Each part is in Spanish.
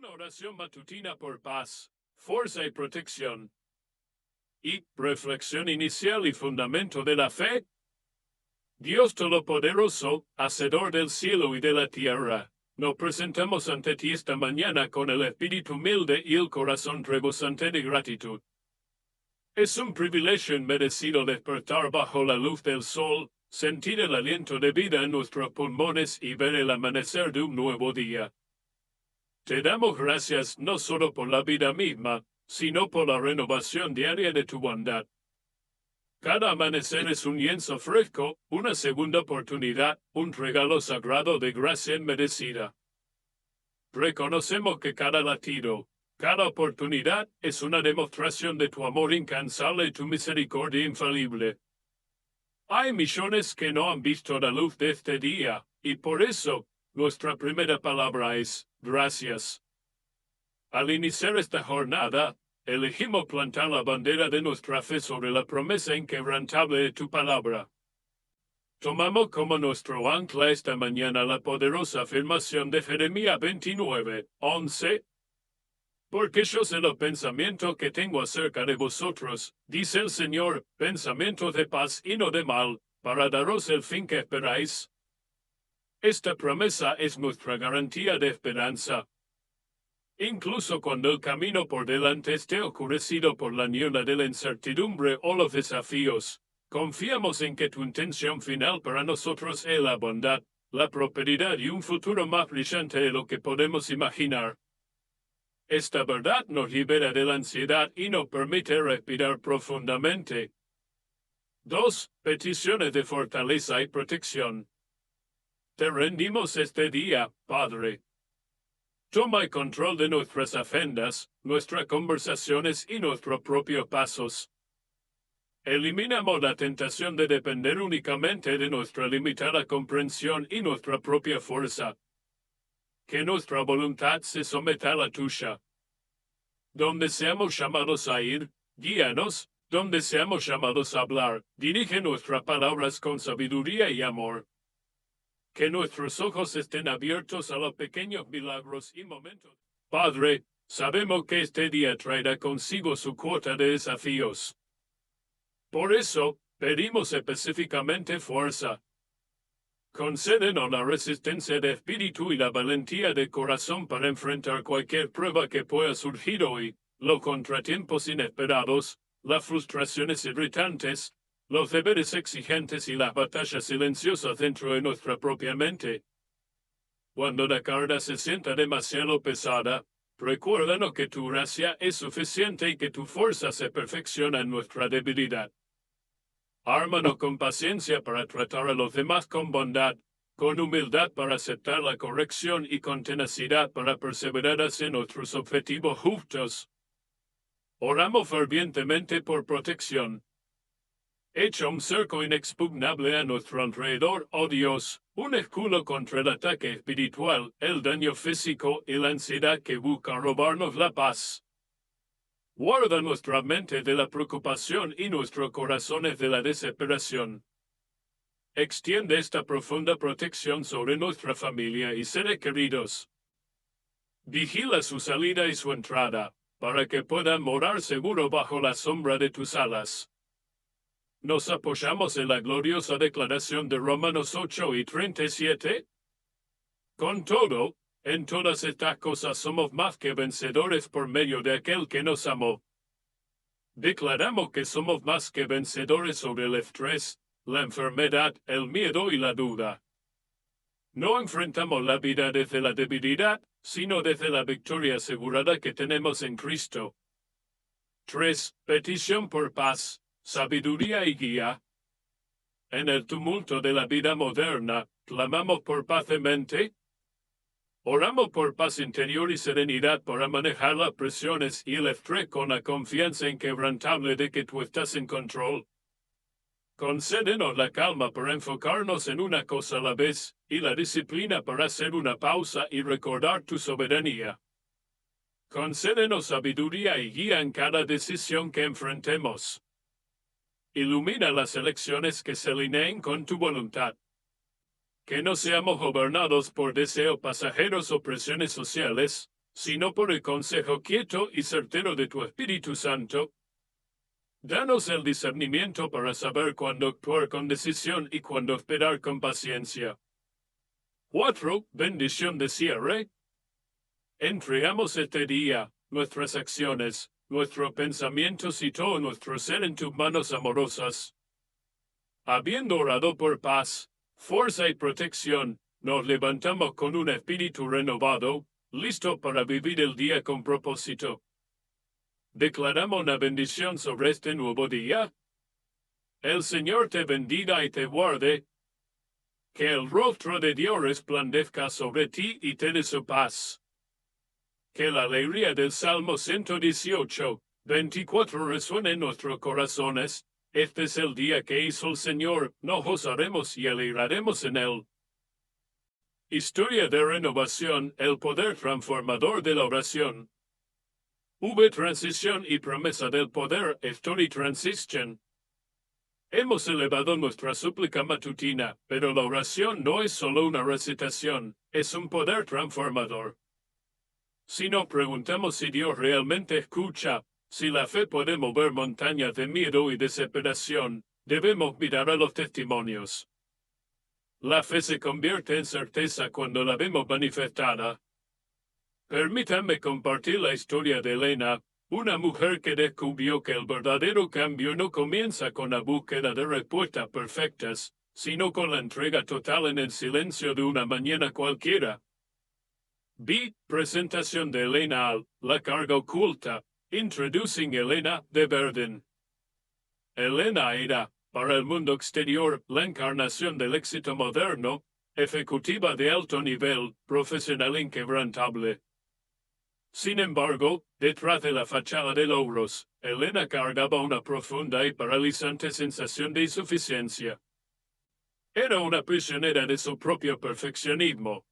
Una oración matutina por paz, fuerza y protección. Y reflexión inicial y fundamento de la fe. Dios Todopoderoso, hacedor del cielo y de la tierra, nos presentamos ante ti esta mañana con el espíritu humilde y el corazón rebosante de gratitud. Es un privilegio inmerecido despertar bajo la luz del sol, sentir el aliento de vida en nuestros pulmones y ver el amanecer de un nuevo día. Te damos gracias no solo por la vida misma, sino por la renovación diaria de tu bondad. Cada amanecer es un lienzo fresco, una segunda oportunidad, un regalo sagrado de gracia inmerecida. Reconocemos que cada latido, cada oportunidad es una demostración de tu amor incansable y tu misericordia infalible. Hay millones que no han visto la luz de este día, y por eso, nuestra primera palabra es gracias. Al iniciar esta jornada, elegimos plantar la bandera de nuestra fe sobre la promesa inquebrantable de tu palabra. Tomamos como nuestro ancla esta mañana la poderosa afirmación de Jeremías 29:11. Porque yo sé los pensamientos que tengo acerca de vosotros, dice el Señor, pensamientos de paz y no de mal, para daros el fin que esperáis. Esta promesa es nuestra garantía de esperanza. Incluso cuando el camino por delante esté oscurecido por la niebla de la incertidumbre o los desafíos, confiamos en que tu intención final para nosotros es la bondad, la prosperidad y un futuro más brillante de lo que podemos imaginar. Esta verdad nos libera de la ansiedad y nos permite respirar profundamente. 2. Peticiones de fortaleza y protección. Te rendimos este día, Padre. Toma el control de nuestras agendas, nuestras conversaciones y nuestros propios pasos. Eliminamos la tentación de depender únicamente de nuestra limitada comprensión y nuestra propia fuerza. Que nuestra voluntad se someta a la tuya. Donde seamos llamados a ir, guíanos. Donde seamos llamados a hablar, dirige nuestras palabras con sabiduría y amor. Que nuestros ojos estén abiertos a los pequeños milagros y momentos. Padre, sabemos que este día traerá consigo su cuota de desafíos. Por eso, pedimos específicamente fuerza. Concédenos la resistencia de espíritu y la valentía de corazón para enfrentar cualquier prueba que pueda surgir hoy, los contratiempos inesperados, las frustraciones irritantes, los deberes exigentes y las batallas silenciosas dentro de nuestra propia mente. Cuando la carga se sienta demasiado pesada, recuérdanos que tu gracia es suficiente y que tu fuerza se perfecciona en nuestra debilidad. Ármanos con paciencia para tratar a los demás con bondad, con humildad para aceptar la corrección y con tenacidad para perseverar hacia nuestros objetivos justos. Oramos fervientemente por protección. Echa un cerco inexpugnable a nuestro alrededor, oh Dios, un escudo contra el ataque espiritual, el daño físico y la ansiedad que busca robarnos la paz. Guarda nuestra mente de la preocupación y nuestros corazones de la desesperación. Extiende esta profunda protección sobre nuestra familia y seres queridos. Vigila su salida y su entrada, para que puedan morar seguro bajo la sombra de tus alas. Nos apoyamos en la gloriosa declaración de Romanos 8:37. Con todo, en todas estas cosas somos más que vencedores por medio de aquel que nos amó. Declaramos que somos más que vencedores sobre el estrés, la enfermedad, el miedo y la duda. No enfrentamos la vida desde la debilidad, sino desde la victoria asegurada que tenemos en Cristo. 3. Petición por paz, sabiduría y guía. En el tumulto de la vida moderna, clamamos por paz de mente. Oramos por paz interior y serenidad para manejar las presiones y el estrés con la confianza inquebrantable de que tú estás en control. Concédenos la calma para enfocarnos en una cosa a la vez, y la disciplina para hacer una pausa y recordar tu soberanía. Concédenos sabiduría y guía en cada decisión que enfrentemos. Ilumina las elecciones que se alineen con tu voluntad. Que no seamos gobernados por deseos pasajeros o presiones sociales, sino por el consejo quieto y certero de tu Espíritu Santo. Danos el discernimiento para saber cuándo actuar con decisión y cuándo esperar con paciencia. 4. Bendición de cierre. Entregamos este día, nuestras acciones, nuestros pensamientos y todo nuestro ser en tus manos amorosas. Habiendo orado por paz, fuerza y protección, nos levantamos con un espíritu renovado, listo para vivir el día con propósito. Declaramos una bendición sobre este nuevo día. El Señor te bendiga y te guarde. Que el rostro de Dios resplandezca sobre ti y te dé su paz. Que la alegría del Salmo 118, 24 resuene en nuestros corazones. Este es el día que hizo el Señor, nos gozaremos y alegraremos en él. Historia de renovación, el poder transformador de la oración. Transición y promesa del poder, Story Transition. Hemos elevado nuestra súplica matutina, pero la oración no es solo una recitación, es un poder transformador. Si nos preguntamos si Dios realmente escucha, si la fe puede mover montañas de miedo y desesperación, debemos mirar a los testimonios. La fe se convierte en certeza cuando la vemos manifestada. Permítanme compartir la historia de Elena, una mujer que descubrió que el verdadero cambio no comienza con la búsqueda de respuestas perfectas, sino con la entrega total en el silencio de una mañana cualquiera. Presentación de Elena al La carga oculta, Introducing Elena de Verden. Elena era, para el mundo exterior, la encarnación del éxito moderno, ejecutiva de alto nivel, profesional inquebrantable. Sin embargo, detrás de la fachada de logros, Elena cargaba una profunda y paralizante sensación de insuficiencia. Era una prisionera de su propio perfeccionismo.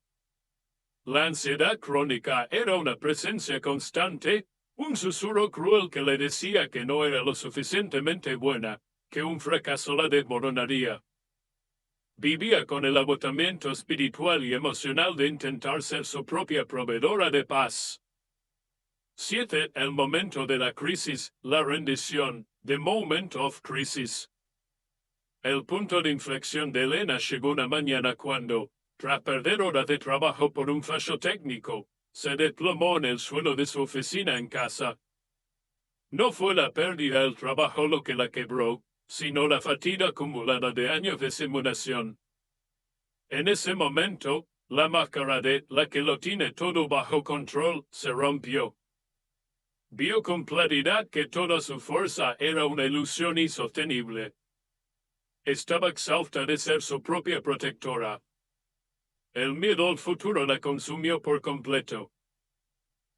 La ansiedad crónica era una presencia constante, un susurro cruel que le decía que no era lo suficientemente buena, que un fracaso la desmoronaría. Vivía con el agotamiento espiritual y emocional de intentar ser su propia proveedora de paz. 7. El momento de la crisis, la rendición, the moment of crisis. El punto de inflexión de Elena llegó una mañana cuando, tras perder horas de trabajo por un fallo técnico, se desplomó en el suelo de su oficina en casa. No fue la pérdida del trabajo lo que la quebró, sino la fatiga acumulada de años de simulación. En ese momento, la máscara de la que lo tiene todo bajo control se rompió. Vio con claridad que toda su fuerza era una ilusión insostenible. Estaba exhausta de ser su propia protectora. El miedo al futuro la consumió por completo.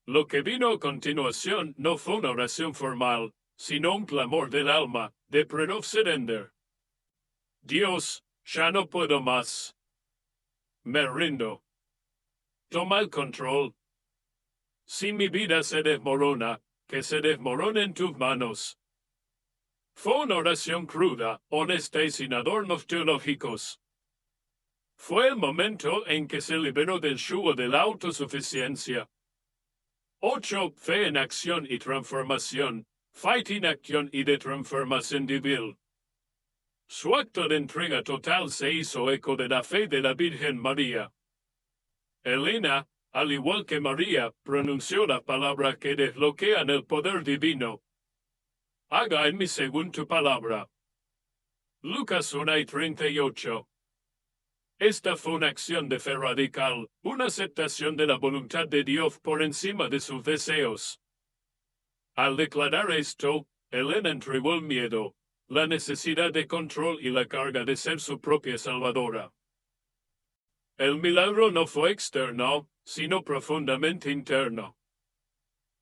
Lo que vino a continuación no fue una oración formal, sino un clamor del alma, de prayer of surrender. Dios, ya no puedo más. Me rindo. Toma el control. Si mi vida se desmorona, que se desmorone en tus manos. Fue una oración cruda, honesta y sin adornos teológicos. Fue el momento en que se liberó del yugo de la autosuficiencia. 8. Fe en acción y transformación. Fighting acción y de transformación divina. Su acto de entrega total se hizo eco de la fe de la Virgen María. Elena, al igual que María, pronunció la palabra que desbloquean el poder divino. Haga en mí según tu palabra. Lucas 1:38. Esta fue una acción de fe radical, una aceptación de la voluntad de Dios por encima de sus deseos. Al declarar esto, Elena entregó el miedo, la necesidad de control y la carga de ser su propia salvadora. El milagro no fue externo, sino profundamente interno.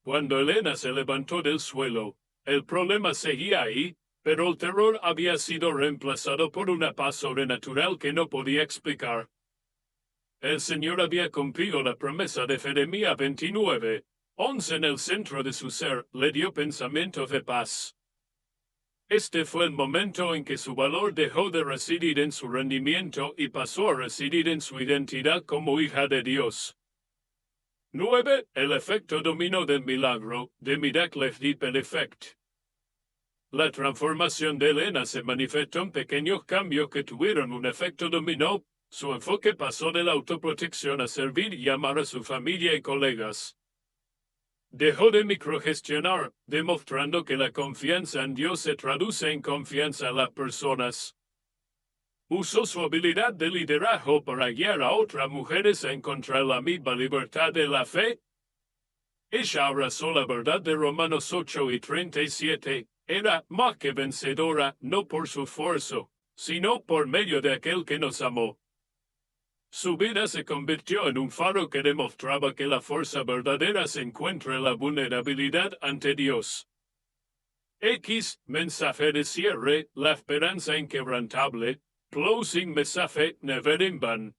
Cuando Elena se levantó del suelo, el problema seguía ahí, pero el terror había sido reemplazado por una paz sobrenatural que no podía explicar. El Señor había cumplido la promesa de Jeremías 29:11 en el centro de su ser, le dio pensamientos de paz. Este fue el momento en que su valor dejó de residir en su rendimiento y pasó a residir en su identidad como hija de Dios. 9. El efecto dominó del milagro de Miracle Ripple Effect. La transformación de Elena se manifestó en pequeños cambios que tuvieron un efecto dominó. Su enfoque pasó de la autoprotección a servir y amar a su familia y colegas. Dejó de microgestionar, demostrando que la confianza en Dios se traduce en confianza en las personas. Usó su habilidad de liderazgo para guiar a otras mujeres a encontrar la misma libertad de la fe. Ella abrazó la verdad de Romanos 8:37. Era más que vencedora, no por su esfuerzo, sino por medio de aquel que nos amó. Su vida se convirtió en un faro que demostraba que la fuerza verdadera se encuentra en la vulnerabilidad ante Dios. Mensaje de cierre, la esperanza inquebrantable. Closing message, never in vain.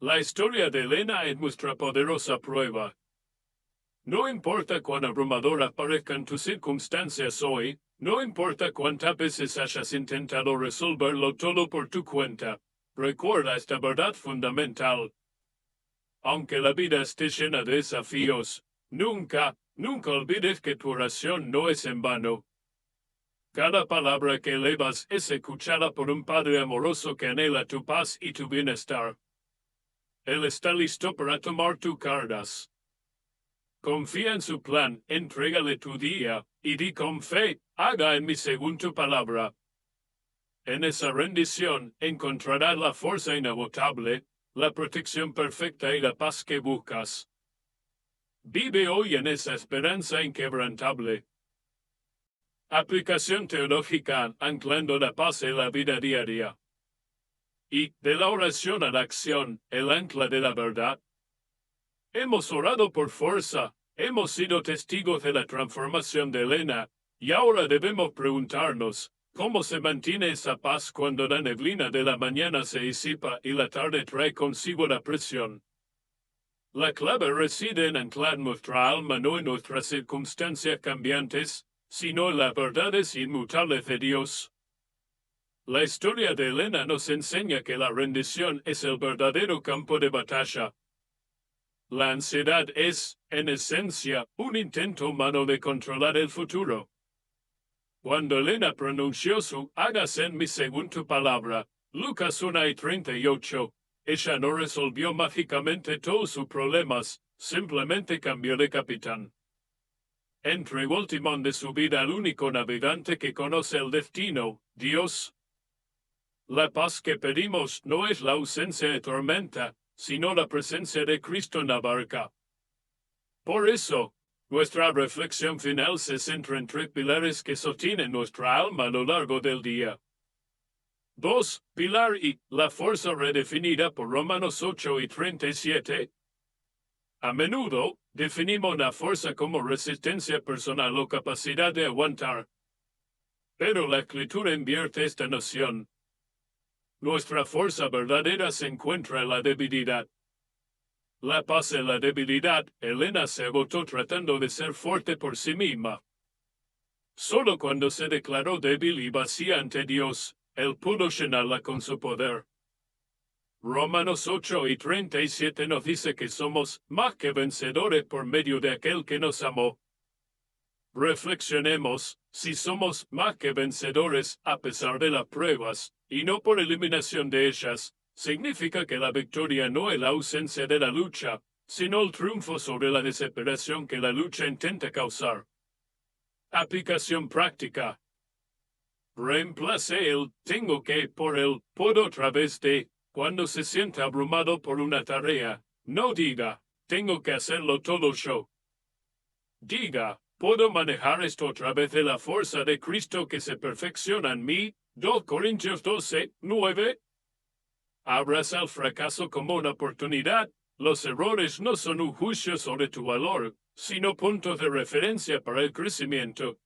La historia de Elena es nuestra poderosa prueba. No importa cuán abrumadoras parezcan tus circunstancias hoy, no importa cuántas veces hayas intentado resolverlo todo por tu cuenta, recuerda esta verdad fundamental. Aunque la vida esté llena de desafíos, nunca olvides que tu oración no es en vano. Cada palabra que elevas es escuchada por un Padre amoroso que anhela tu paz y tu bienestar. Él está listo para tomar tus cargas. Confía en su plan, entrégale tu día, y di con fe, haga en mí según tu palabra. En esa rendición encontrarás la fuerza inagotable, la protección perfecta y la paz que buscas. Vive hoy en esa esperanza inquebrantable. Aplicación teológica anclando la paz en la vida diaria. Y, de la oración a la acción, el ancla de la verdad. Hemos orado por fuerza, hemos sido testigos de la transformación de Elena, y ahora debemos preguntarnos, ¿cómo se mantiene esa paz cuando la neblina de la mañana se disipa y la tarde trae consigo la presión? La clave reside en anclar nuestra alma no en nuestras circunstancias cambiantes, sino en las verdades inmutables de Dios. La historia de Elena nos enseña que la rendición es el verdadero campo de batalla. La ansiedad es, en esencia, un intento humano de controlar el futuro. Cuando Elena pronunció su hágase en mí según tu palabra, Lucas 1:38, ella no resolvió mágicamente todos sus problemas, simplemente cambió de capitán. Entregó el timón de su vida al único navegante que conoce el destino, Dios. La paz que pedimos no es la ausencia de tormenta, sino la presencia de Cristo en la barca. Por eso, nuestra reflexión final se centra en tres pilares que sostienen nuestra alma a lo largo del día. 2. Pilar I, la fuerza redefinida por Romanos 8:37. A menudo, definimos la fuerza como resistencia personal o capacidad de aguantar. Pero la Escritura invierte esta noción. Nuestra fuerza verdadera se encuentra en la debilidad. La paz en la debilidad, Elena se agotó tratando de ser fuerte por sí misma. Solo cuando se declaró débil y vacía ante Dios, Él pudo llenarla con su poder. Romanos 8:37 nos dice que somos más que vencedores por medio de aquel que nos amó. Reflexionemos, si somos más que vencedores a pesar de las pruebas, y no por eliminación de ellas, significa que la victoria no es la ausencia de la lucha, sino el triunfo sobre la desesperación que la lucha intenta causar. Aplicación práctica. Reemplace el tengo que por el puedo a través de cuando se sienta abrumado por una tarea. No diga tengo que hacerlo todo yo. Diga puedo manejar esto a través de la fuerza de Cristo que se perfecciona en mí. 2 Corintios 12:9. Abraza el fracaso como una oportunidad. Los errores no son un juicio sobre tu valor, sino puntos de referencia para el crecimiento.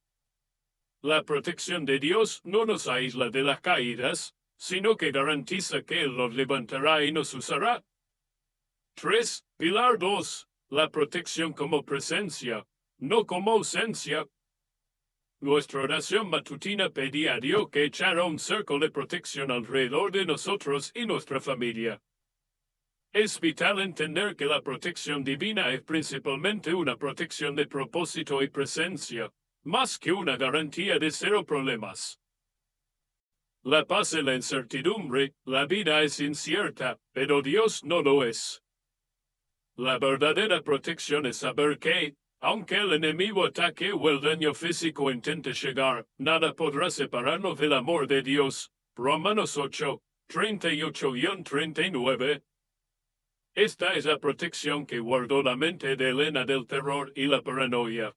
La protección de Dios no nos aísla de las caídas, sino que garantiza que Él nos levantará y nos usará. 3. Pilar 2. La protección como presencia, no como ausencia. Nuestra oración matutina pedía a Dios que echara un cerco de protección alrededor de nosotros y nuestra familia. Es vital entender que la protección divina es principalmente una protección de propósito y presencia, más que una garantía de cero problemas. La paz y la incertidumbre, la vida es incierta, pero Dios no lo es. La verdadera protección es saber que, aunque el enemigo ataque o el daño físico intente llegar, nada podrá separarnos del amor de Dios. Romanos 8, 38-39. Esta es la protección que guardó la mente de Elena del terror y la paranoia.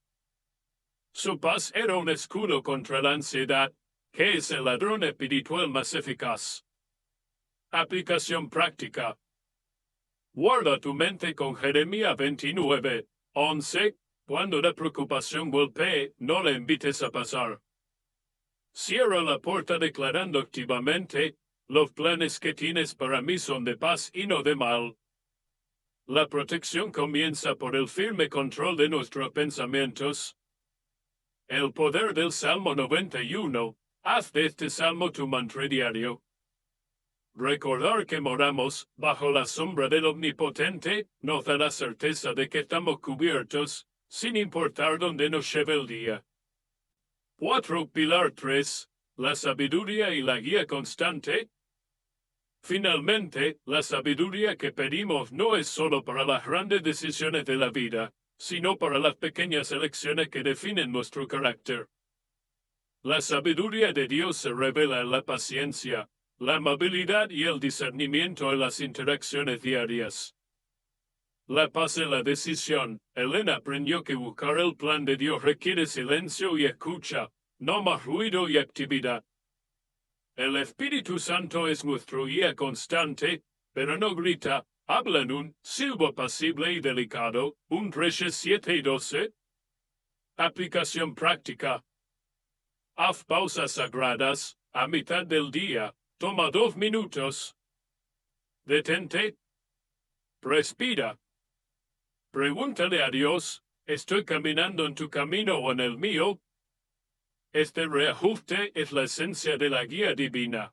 Su paz era un escudo contra la ansiedad, que es el ladrón espiritual más eficaz. Aplicación práctica. Guarda tu mente con Jeremías 29, 11. Cuando la preocupación golpee, no la invites a pasar. Cierra la puerta declarando activamente, los planes que tienes para mí son de paz y no de mal. La protección comienza por el firme control de nuestros pensamientos. El poder del Salmo 91. Haz de este salmo tu mantra diario. Recordar que moramos bajo la sombra del Omnipotente nos da la certeza de que estamos cubiertos, sin importar dónde nos lleve el día. 4. Pilar 3. La sabiduría y la guía constante. Finalmente, la sabiduría que pedimos no es solo para las grandes decisiones de la vida, sino para las pequeñas elecciones que definen nuestro carácter. La sabiduría de Dios se revela en la paciencia, la amabilidad y el discernimiento en las interacciones diarias. La paz en la decisión. Elena aprendió que buscar el plan de Dios requiere silencio y escucha, no más ruido y actividad. El Espíritu Santo es nuestro guía constante, pero no grita, habla en un silbo apacible y delicado, 1 Reyes 7:12. Aplicación práctica. Haz pausas sagradas, a mitad del día, toma 2 minutos. Detente. Respira. Pregúntale a Dios, ¿estoy caminando en tu camino o en el mío? Este reajuste es la esencia de la guía divina.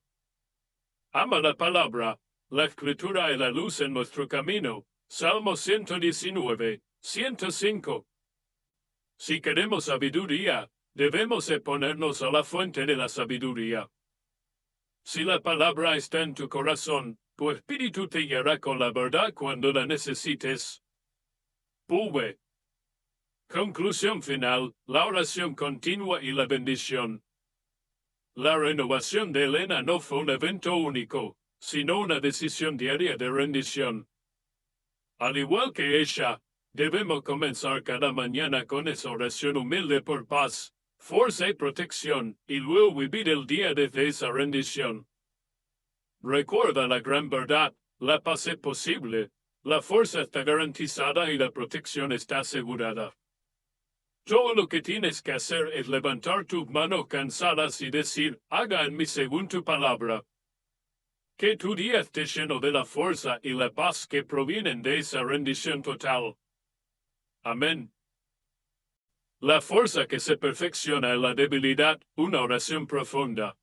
Ama la palabra, la escritura y la luz en nuestro camino. Salmo 119, 105. Si queremos sabiduría, debemos ponernos a la fuente de la sabiduría. Si la palabra está en tu corazón, tu espíritu te guiará con la verdad cuando la necesites. Pube. Conclusión final, la oración continua y la bendición. La renovación de Elena no fue un evento único, sino una decisión diaria de rendición. Al igual que ella, debemos comenzar cada mañana con esa oración humilde por paz, fuerza y protección, y luego vivir el día desde esa rendición. Recuerda la gran verdad, la paz es posible, la fuerza está garantizada y la protección está asegurada. Todo lo que tienes que hacer es levantar tus manos cansadas y decir, haga en mí según tu palabra. Que tu día esté lleno de la fuerza y la paz que provienen de esa rendición total. Amén. La fuerza que se perfecciona en la debilidad, una oración profunda.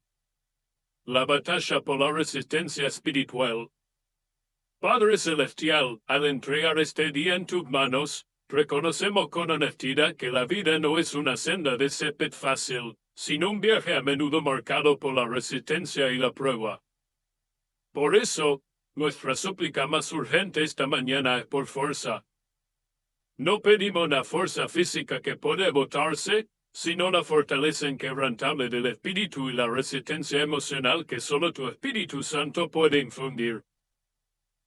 La batalla por la resistencia espiritual. Padre Celestial, al entregar este día en tus manos, reconocemos con honestidad que la vida no es una senda de césped fácil, sino un viaje a menudo marcado por la resistencia y la prueba. Por eso, nuestra súplica más urgente esta mañana es por fuerza. No pedimos una fuerza física que puede agotarse, sino la fortaleza inquebrantable del espíritu y la resistencia emocional que solo tu Espíritu Santo puede infundir.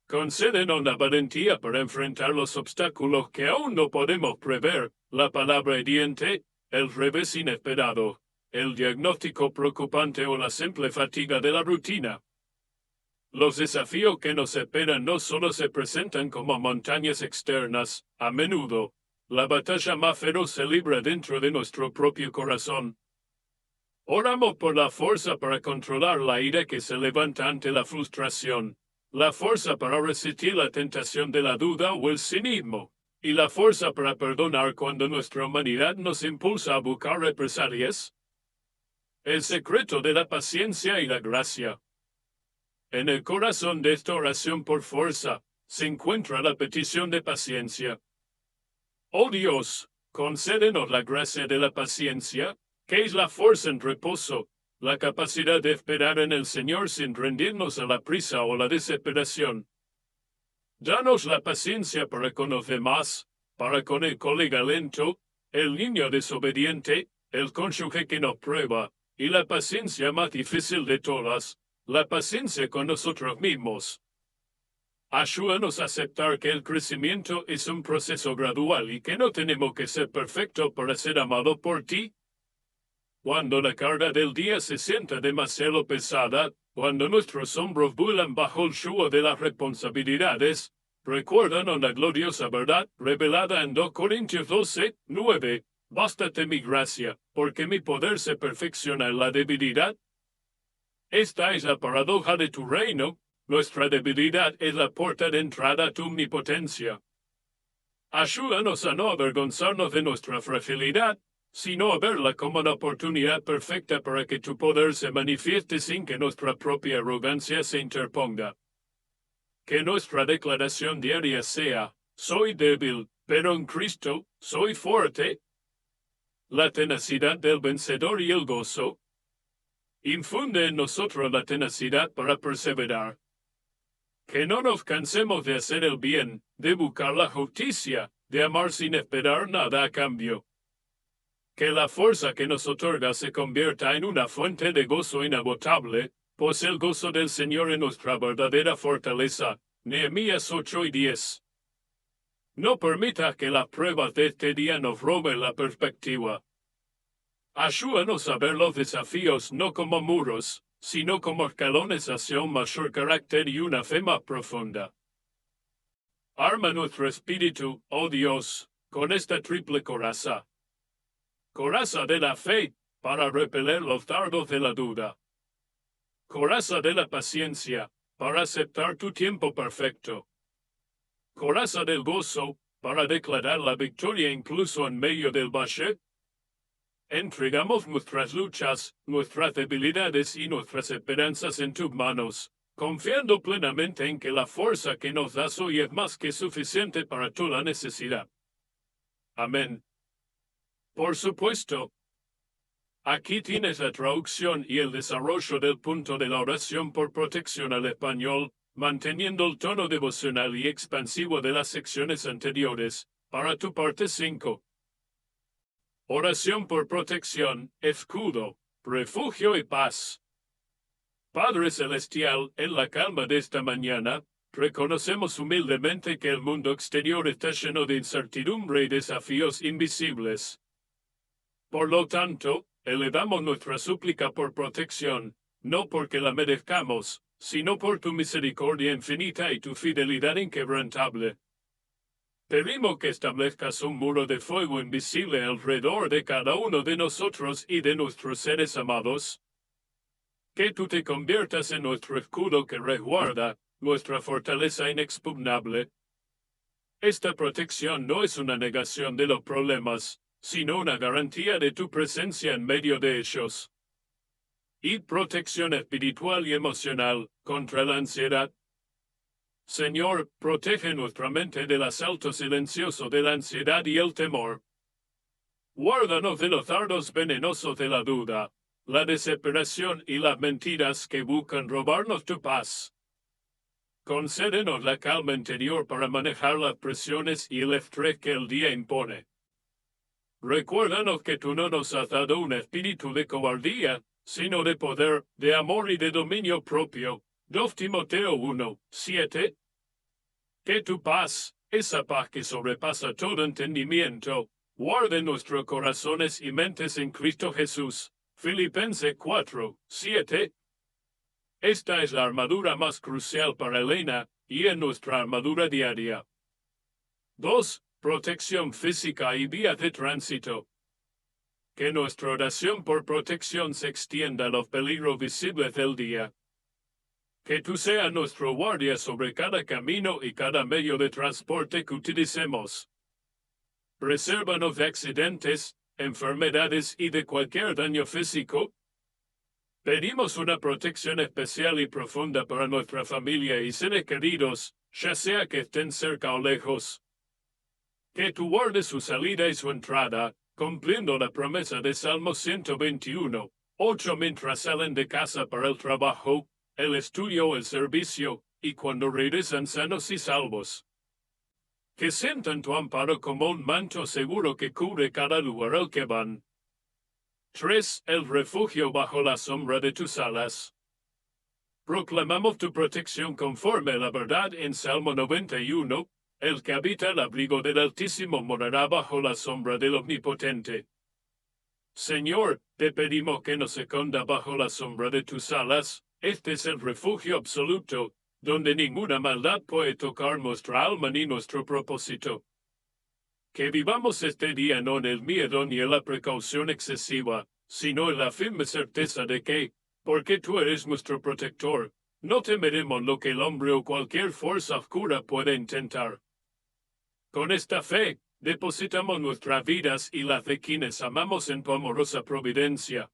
Concédenos la valentía para enfrentar los obstáculos que aún no podemos prever, la palabra hiriente, el revés inesperado, el diagnóstico preocupante o la simple fatiga de la rutina. Los desafíos que nos esperan no solo se presentan como montañas externas, a menudo, la batalla más feroz se libra dentro de nuestro propio corazón. Oramos por la fuerza para controlar la ira que se levanta ante la frustración, la fuerza para resistir la tentación de la duda o el cinismo, y la fuerza para perdonar cuando nuestra humanidad nos impulsa a buscar represalias. El secreto de la paciencia y la gracia. En el corazón de esta oración por fuerza, se encuentra la petición de paciencia. Oh Dios, concédenos la gracia de la paciencia, que es la fuerza en reposo, la capacidad de esperar en el Señor sin rendirnos a la prisa o la desesperación. Danos la paciencia para con los demás, para con el colega lento, el niño desobediente, el cónyuge que nos prueba, y la paciencia más difícil de todas, la paciencia con nosotros mismos. Ayúdanos a aceptar que el crecimiento es un proceso gradual y que no tenemos que ser perfectos para ser amados por ti. Cuando la carga del día se sienta demasiado pesada, cuando nuestros hombros vuelan bajo el yugo de las responsabilidades, recuérdanos la gloriosa verdad revelada en 2 Corintios 12, 9. Bástate mi gracia, porque mi poder se perfecciona en la debilidad. Esta es la paradoja de tu reino. Nuestra debilidad es la puerta de entrada a tu omnipotencia. Ayúdanos a no avergonzarnos de nuestra fragilidad, sino a verla como una oportunidad perfecta para que tu poder se manifieste sin que nuestra propia arrogancia se interponga. Que nuestra declaración diaria sea: soy débil, pero en Cristo soy fuerte. La tenacidad del vencedor y el gozo. Infunde en nosotros la tenacidad para perseverar. Que no nos cansemos de hacer el bien, de buscar la justicia, de amar sin esperar nada a cambio. Que la fuerza que nos otorga se convierta en una fuente de gozo inagotable, pues el gozo del Señor es nuestra verdadera fortaleza. Nehemías 8:10. No permita que las pruebas de este día nos roben la perspectiva. Ayúdanos a ver los desafíos no como muros, sino como escalones hacia un mayor carácter y una fe más profunda. Arma nuestro espíritu, oh Dios, con esta triple coraza. Coraza de la fe, para repeler los dardos de la duda. Coraza de la paciencia, para aceptar tu tiempo perfecto. Coraza del gozo, para declarar la victoria incluso en medio del valle. Entregamos nuestras luchas, nuestras debilidades y nuestras esperanzas en tus manos, confiando plenamente en que la fuerza que nos das hoy es más que suficiente para toda necesidad. Amén. Por supuesto. Aquí tienes la traducción y el desarrollo del punto de la oración por protección al español, manteniendo el tono devocional y expansivo de las secciones anteriores, para tu parte 5. Oración por protección, escudo, refugio y paz. Padre Celestial, en la calma de esta mañana, reconocemos humildemente que el mundo exterior está lleno de incertidumbre y desafíos invisibles. Por lo tanto, elevamos nuestra súplica por protección, no porque la merezcamos, sino por tu misericordia infinita y tu fidelidad inquebrantable. Pedimos que establezcas un muro de fuego invisible alrededor de cada uno de nosotros y de nuestros seres amados. Que tú te conviertas en nuestro escudo que resguarda, nuestra fortaleza inexpugnable. Esta protección no es una negación de los problemas, sino una garantía de tu presencia en medio de ellos. Y protección espiritual y emocional contra la ansiedad. Señor, protege nuestra mente del asalto silencioso de la ansiedad y el temor. Guárdanos de los dardos venenosos de la duda, la desesperación y las mentiras que buscan robarnos tu paz. Concédenos la calma interior para manejar las presiones y el estrés que el día impone. Recuérdanos que tú no nos has dado un espíritu de cobardía, sino de poder, de amor y de dominio propio. 2 Timoteo 1, 7. Que tu paz, esa paz que sobrepasa todo entendimiento, guarde nuestros corazones y mentes en Cristo Jesús. Filipenses 4, 7. Esta es la armadura más crucial para Elena, y es nuestra armadura diaria. 2. Protección física y vías de tránsito. Que nuestra oración por protección se extienda a los peligros visibles del día. Que tú seas nuestro guardia sobre cada camino y cada medio de transporte que utilicemos. Presérvanos de accidentes, enfermedades y de cualquier daño físico. Pedimos una protección especial y profunda para nuestra familia y seres queridos, ya sea que estén cerca o lejos. Que tú guardes su salida y su entrada, cumpliendo la promesa de Salmo 121:8 mientras salen de casa para el trabajo, el estudio o el servicio, y cuando regresan sanos y salvos. Que sientan tu amparo como un manto seguro que cubre cada lugar al que van. 3. El refugio bajo la sombra de tus alas. Proclamamos tu protección conforme a la verdad en Salmo 91. El que habita el abrigo del Altísimo morará bajo la sombra del Omnipotente. Señor, te pedimos que nos esconda bajo la sombra de tus alas. Este es el refugio absoluto, donde ninguna maldad puede tocar nuestra alma ni nuestro propósito. Que vivamos este día no en el miedo ni en la precaución excesiva, sino en la firme certeza de que, porque tú eres nuestro protector, no temeremos lo que el hombre o cualquier fuerza oscura puede intentar. Con esta fe, depositamos nuestras vidas y las de quienes amamos en tu amorosa providencia.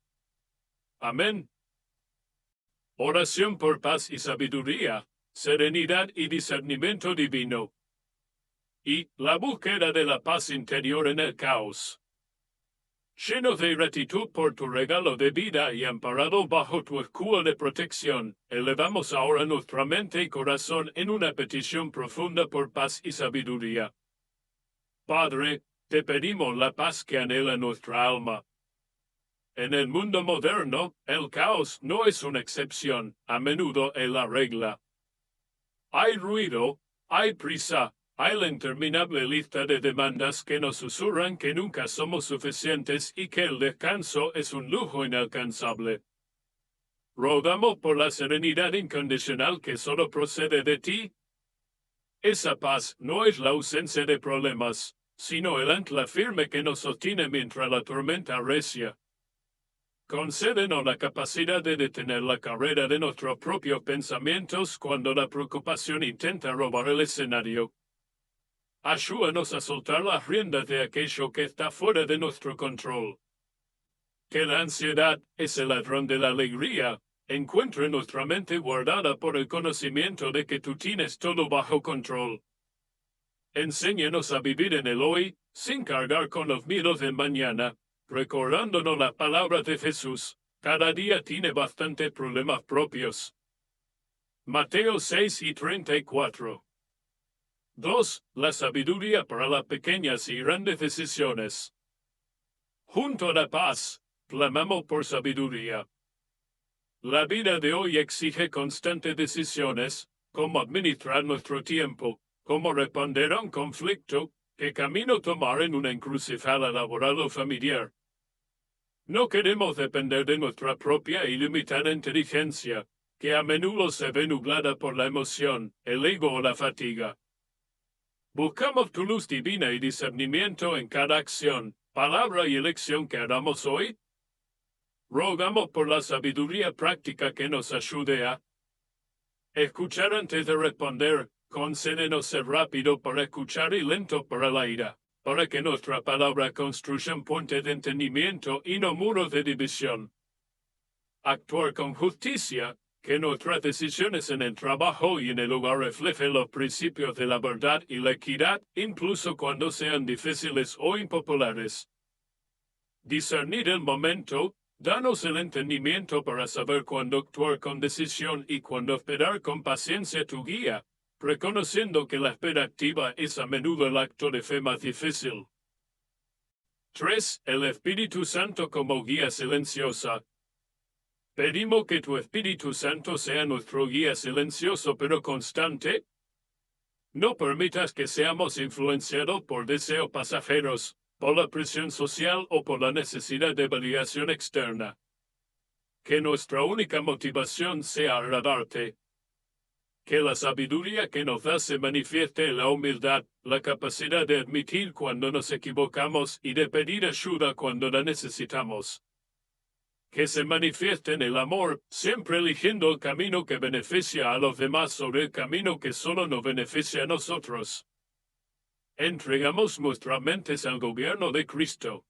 Amén. Oración por paz y sabiduría, serenidad y discernimiento divino. Y la búsqueda de la paz interior en el caos. Llenos de gratitud por tu regalo de vida y amparado bajo tu escudo de protección, elevamos ahora nuestra mente y corazón en una petición profunda por paz y sabiduría. Padre, te pedimos la paz que anhela nuestra alma. En el mundo moderno, el caos no es una excepción, a menudo es la regla. Hay ruido, hay prisa, hay la interminable lista de demandas que nos susurran que nunca somos suficientes y que el descanso es un lujo inalcanzable. Rogamos por la serenidad incondicional que solo procede de ti. Esa paz no es la ausencia de problemas, sino el ancla firme que nos sostiene mientras la tormenta recia. Concédenos la capacidad de detener la carrera de nuestros propios pensamientos cuando la preocupación intenta robar el escenario. Ayúdanos a soltar las riendas de aquello que está fuera de nuestro control. Que la ansiedad es el ladrón de la alegría, encuentre nuestra mente guardada por el conocimiento de que tú tienes todo bajo control. Enséñanos a vivir en el hoy, sin cargar con los miedos del mañana, recordándonos las palabras de Jesús: cada día tiene bastantes problemas propios. Mateo 6:34. 2. La sabiduría para las pequeñas y grandes decisiones. Junto a la paz, clamamos por sabiduría. La vida de hoy exige constantes decisiones, cómo administrar nuestro tiempo, cómo responder a un conflicto, qué camino tomar en una encrucijada laboral o familiar. No queremos depender de nuestra propia y limitada inteligencia, que a menudo se ve nublada por la emoción, el ego o la fatiga. Buscamos tu luz divina y discernimiento en cada acción, palabra y elección que hagamos hoy. Rogamos por la sabiduría práctica que nos ayude a escuchar antes de responder. Concédenos ser rápido para escuchar y lento para la ira, para que nuestra palabra construya un puente de entendimiento y no muros de división. Actuar con justicia, que nuestras decisiones en el trabajo y en el hogar reflejen los principios de la verdad y la equidad, incluso cuando sean difíciles o impopulares. Discernir el momento, danos el entendimiento para saber cuándo actuar con decisión y cuándo esperar con paciencia tu guía, reconociendo que la espera activa es a menudo el acto de fe más difícil. 3. El Espíritu Santo como guía silenciosa. Pedimos que tu Espíritu Santo sea nuestro guía silencioso pero constante. No permitas que seamos influenciados por deseos pasajeros, por la presión social o por la necesidad de validación externa. Que nuestra única motivación sea agradarte. Que la sabiduría que nos da se manifieste en la humildad, la capacidad de admitir cuando nos equivocamos y de pedir ayuda cuando la necesitamos. Que se manifieste en el amor, siempre eligiendo el camino que beneficia a los demás sobre el camino que solo nos beneficia a nosotros. Entregamos nuestras mentes al gobierno de Cristo.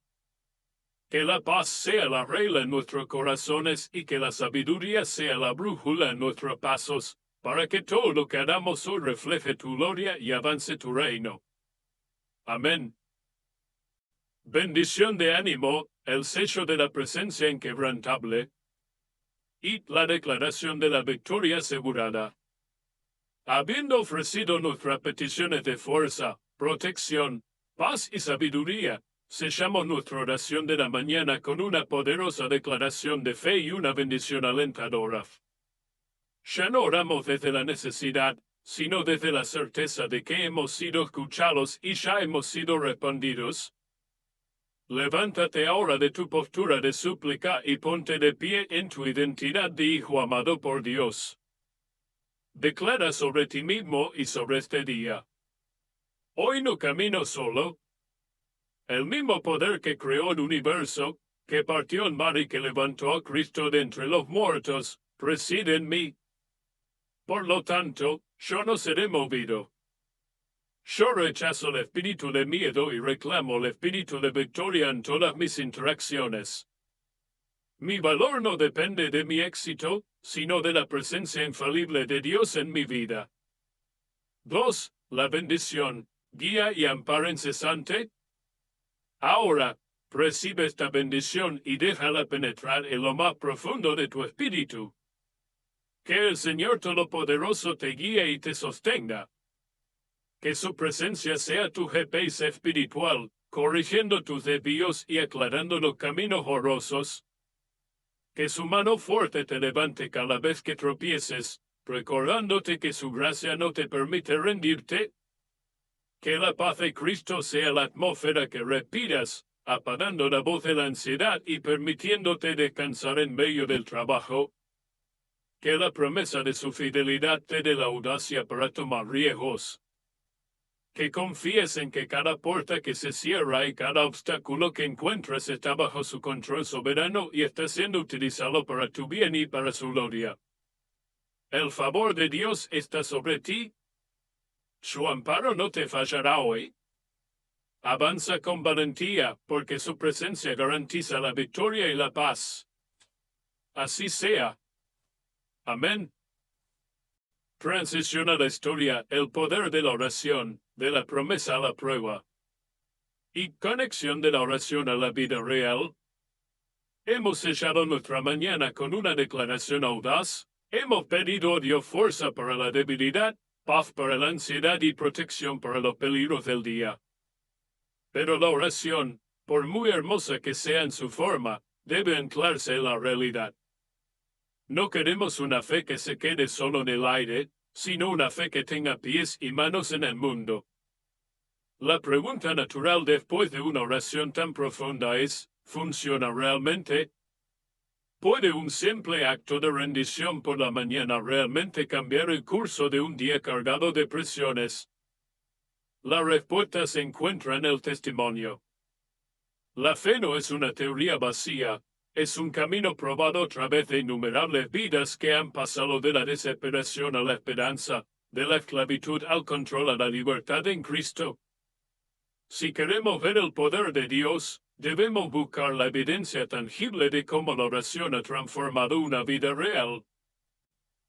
Que la paz sea la regla en nuestros corazones y que la sabiduría sea la brújula en nuestros pasos, para que todo lo que hagamos hoy refleje tu gloria y avance tu reino. Amén. Bendición de ánimo, el sello de la presencia inquebrantable y la declaración de la victoria asegurada. Habiendo ofrecido nuestras peticiones de fuerza, protección, paz y sabiduría, sellamos nuestra oración de la mañana con una poderosa declaración de fe y una bendición alentadora. Ya no oramos desde la necesidad, sino desde la certeza de que hemos sido escuchados y ya hemos sido respondidos. Levántate ahora de tu postura de súplica y ponte de pie en tu identidad de hijo amado por Dios. Declara sobre ti mismo y sobre este día. Hoy no camino solo. El mismo poder que creó el universo, que partió el mar y que levantó a Cristo de entre los muertos, reside en mí. Por lo tanto, yo no seré movido. Yo rechazo el espíritu de miedo y reclamo el espíritu de victoria en todas mis interacciones. Mi valor no depende de mi éxito, sino de la presencia infalible de Dios en mi vida. 2. La bendición, guía y amparo incesante. Ahora, recibe esta bendición y déjala penetrar en lo más profundo de tu espíritu. Que el Señor Todopoderoso te guíe y te sostenga. Que su presencia sea tu GPS espiritual, corrigiendo tus desvíos y aclarando los caminos horrorosos. Que su mano fuerte te levante cada vez que tropieces, recordándote que su gracia no te permite rendirte. Que la paz de Cristo sea la atmósfera que respiras, apagando la voz de la ansiedad y permitiéndote descansar en medio del trabajo. Que la promesa de su fidelidad te dé la audacia para tomar riesgos. Que confíes en que cada puerta que se cierra y cada obstáculo que encuentras está bajo su control soberano y está siendo utilizado para tu bien y para su gloria. El favor de Dios está sobre ti. Su amparo no te fallará hoy. Avanza con valentía, porque su presencia garantiza la victoria y la paz. Así sea. Amén. Transición a la historia, el poder de la oración, de la promesa a la prueba. Y conexión de la oración a la vida real. Hemos sellado nuestra mañana con una declaración audaz. Hemos pedido a Dios fuerza para la debilidad, paz para la ansiedad y protección para los peligros del día. Pero la oración, por muy hermosa que sea en su forma, debe anclarse en la realidad. No queremos una fe que se quede solo en el aire, sino una fe que tenga pies y manos en el mundo. La pregunta natural después de una oración tan profunda es, ¿funciona realmente? ¿Puede un simple acto de rendición por la mañana realmente cambiar el curso de un día cargado de presiones? La respuesta se encuentra en el testimonio. La fe no es una teoría vacía, es un camino probado a través de innumerables vidas que han pasado de la desesperación a la esperanza, de la esclavitud al control a la libertad en Cristo. Si queremos ver el poder de Dios, debemos buscar la evidencia tangible de cómo la oración ha transformado una vida real.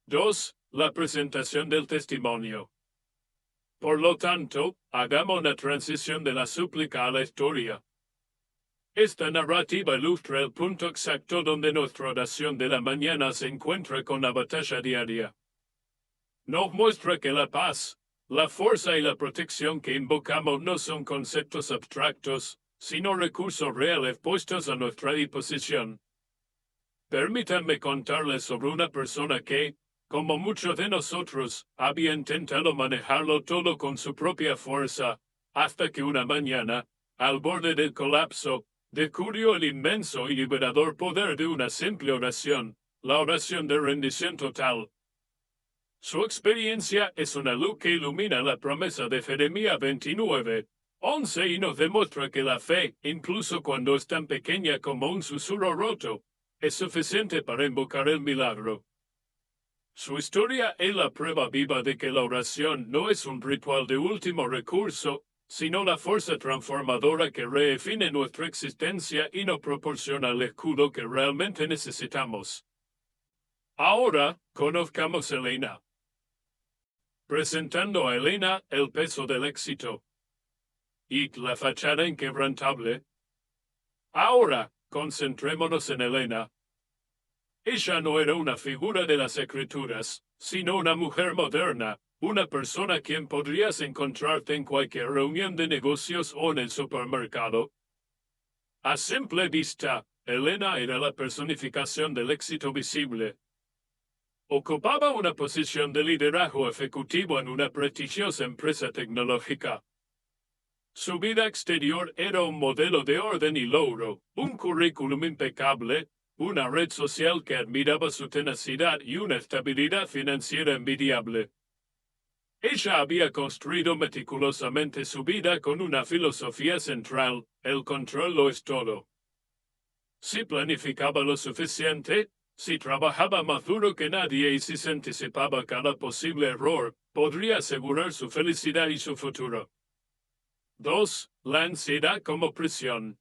2. La presentación del testimonio. Por lo tanto, hagamos la transición de la súplica a la historia. Esta narrativa ilustra el punto exacto donde nuestra oración de la mañana se encuentra con la batalla diaria. Nos muestra que la paz, la fuerza y la protección que invocamos no son conceptos abstractos, sino recursos reales puestos a nuestra disposición. Permítanme contarles sobre una persona que, como muchos de nosotros, había intentado manejarlo todo con su propia fuerza, hasta que una mañana, al borde del colapso, descubrió el inmenso y liberador poder de una simple oración, la oración de rendición total. Su experiencia es una luz que ilumina la promesa de Jeremías 29:11 y nos demuestra que la fe, incluso cuando es tan pequeña como un susurro roto, es suficiente para invocar el milagro. Su historia es la prueba viva de que la oración no es un ritual de último recurso, sino la fuerza transformadora que redefine nuestra existencia y nos proporciona el escudo que realmente necesitamos. Ahora, conozcamos a Elena. presentando a Elena el peso del éxito y la fachada inquebrantable. Ahora, concentrémonos en Elena. Ella no era una figura de las escrituras, sino una mujer moderna, una persona quien podrías encontrarte en cualquier reunión de negocios o en el supermercado. A simple vista, Elena era la personificación del éxito visible. Ocupaba una posición de liderazgo ejecutivo en una prestigiosa empresa tecnológica. Su vida exterior era un modelo de orden y logro, un currículum impecable, una red social que admiraba su tenacidad y una estabilidad financiera envidiable. Ella había construido meticulosamente su vida con una filosofía central: el control lo es todo. Si planificaba lo suficiente, si trabajaba más duro que nadie y si se anticipaba cada posible error, podría asegurar su felicidad y su futuro. 2. La ansiedad como prisión.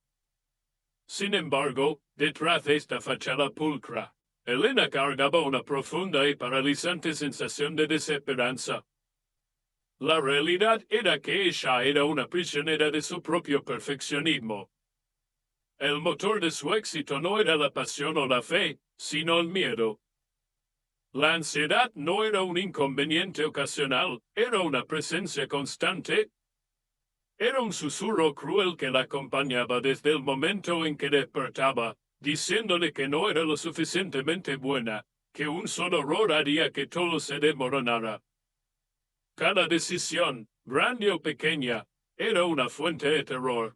Sin embargo, detrás de esta fachada pulcra, Elena cargaba una profunda y paralizante sensación de desesperanza. La realidad era que ella era una prisionera de su propio perfeccionismo. El motor de su éxito no era la pasión o la fe, sino el miedo. La ansiedad no era un inconveniente ocasional, era una presencia constante. Era un susurro cruel que la acompañaba desde el momento en que despertaba, diciéndole que no era lo suficientemente buena, que un solo error haría que todo se desmoronara. Cada decisión, grande o pequeña, era una fuente de terror.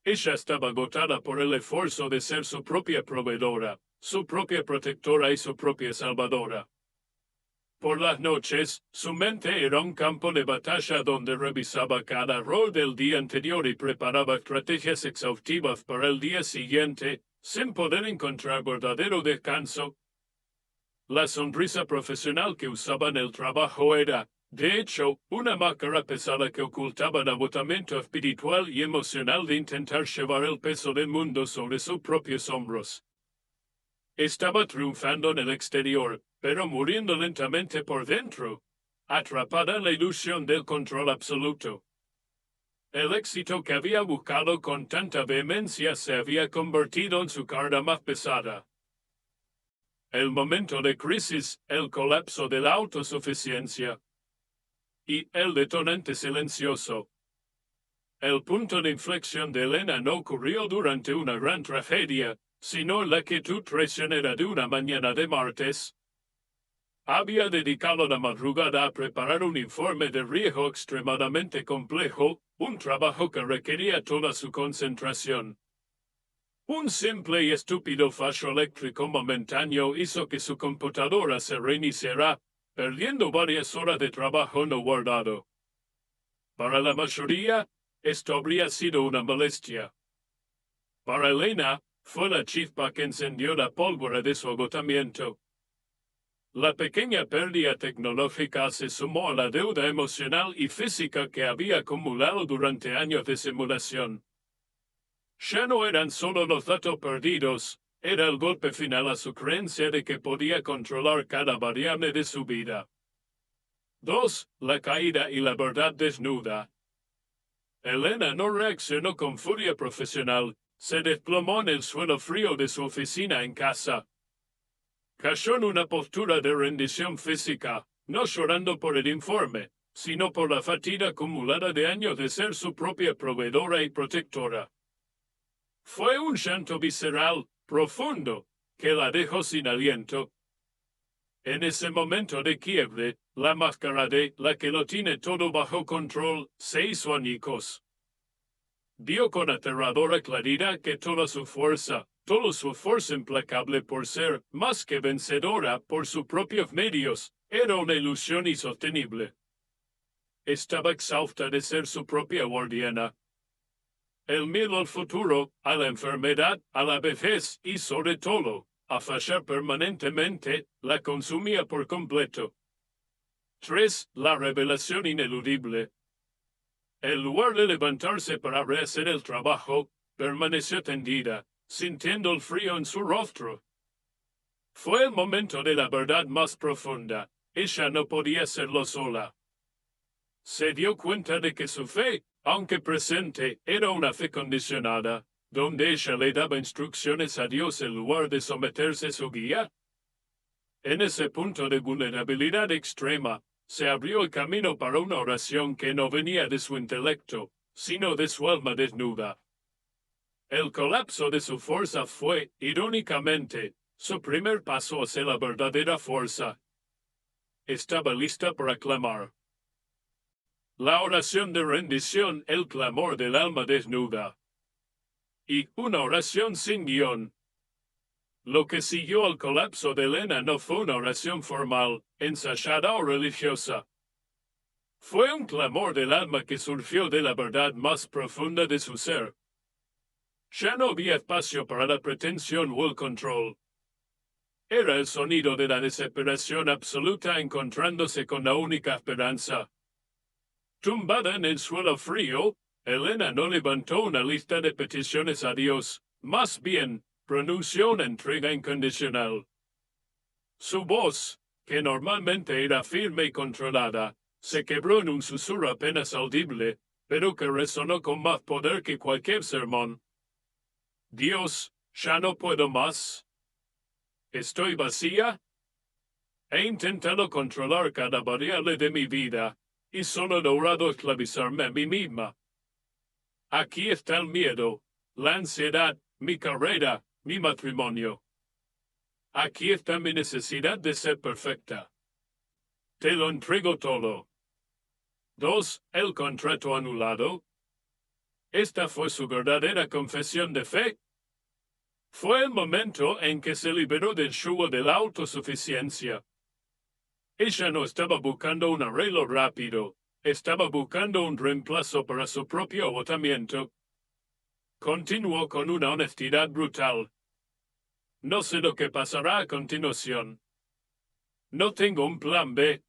Ella estaba agotada por el esfuerzo de ser su propia proveedora, su propia protectora y su propia salvadora. Por las noches, su mente era un campo de batalla donde revisaba cada rol del día anterior y preparaba estrategias exhaustivas para el día siguiente, sin poder encontrar verdadero descanso. La sonrisa profesional que usaba en el trabajo era, de hecho, una máscara pesada que ocultaba el agotamiento espiritual y emocional de intentar llevar el peso del mundo sobre sus propios hombros. Estaba triunfando en el exterior, pero muriendo lentamente por dentro, atrapada en la ilusión del control absoluto. El éxito que había buscado con tanta vehemencia se había convertido en su carga más pesada. El momento de crisis, el colapso de la autosuficiencia. Y el detonante silencioso. El punto de inflexión de Elena no ocurrió durante una gran tragedia, sino la quietud traicionera de una mañana de martes. Había dedicado la madrugada a preparar un informe de riesgo extremadamente complejo, un trabajo que requería toda su concentración. Un simple y estúpido fallo eléctrico momentáneo hizo que su computadora se reiniciara, perdiendo varias horas de trabajo no guardado. Para la mayoría, esto habría sido una molestia. Para Elena, fue la chispa que encendió la pólvora de su agotamiento. La pequeña pérdida tecnológica se sumó a la deuda emocional y física que había acumulado durante años de simulación. Ya no eran solo los datos perdidos, era el golpe final a su creencia de que podía controlar cada variable de su vida. 2. La caída y la verdad desnuda. Elena no reaccionó con furia profesional, se desplomó en el suelo frío de su oficina en casa. Cayó en una postura de rendición física, no llorando por el informe, sino por la fatiga acumulada de años de ser su propia proveedora y protectora. Fue un llanto visceral, profundo, que la dejó sin aliento. En ese momento de quiebre, la máscara de la que lo tiene todo bajo control se hizo añicos. Vio con aterradora claridad que toda su fuerza, todo su esfuerzo implacable por ser más que vencedora por sus propios medios, era una ilusión insostenible. Estaba exhausta de ser su propia guardiana. El miedo al futuro, a la enfermedad, a la vejez y sobre todo, a fallar permanentemente, la consumía por completo. 3. La revelación ineludible. En lugar de levantarse para rehacer el trabajo, permaneció tendida, sintiendo el frío en su rostro. Fue el momento de la verdad más profunda, ella no podía hacerlo sola. Se dio cuenta de que su fe, aunque presente, era una fe condicionada, donde ella le daba instrucciones a Dios en lugar de someterse a su guía. En ese punto de vulnerabilidad extrema, se abrió el camino para una oración que no venía de su intelecto, sino de su alma desnuda. El colapso de su fuerza fue, irónicamente, su primer paso hacia la verdadera fuerza. Estaba lista para clamar. La oración de rendición, el clamor del alma desnuda. Y una oración sin guión. Lo que siguió al colapso de Elena no fue una oración formal, ensayada o religiosa. Fue un clamor del alma que surgió de la verdad más profunda de su ser. Ya no había espacio para la pretensión o el control. Era el sonido de la desesperación absoluta encontrándose con la única esperanza. Tumbada en el suelo frío, Elena no levantó una lista de peticiones a Dios, más bien, pronunció una entrega incondicional. Su voz, que normalmente era firme y controlada, se quebró en un susurro apenas audible, pero que resonó con más poder que cualquier sermón. Dios, ya no puedo más. ¿Estoy vacía? He intentado controlar cada variable de mi vida, y solo he logrado esclavizarme a mí misma. Aquí está el miedo, la ansiedad, mi carrera, mi matrimonio. Aquí está mi necesidad de ser perfecta. Te lo entrego todo. 2. El contrato anulado. Esta fue su verdadera confesión de fe. Fue el momento en que se liberó del yugo de la autosuficiencia. Ella no estaba buscando un arreglo rápido, estaba buscando un reemplazo para su propio agotamiento. Continuó con una honestidad brutal. No sé lo que pasará a continuación. No tengo un plan B.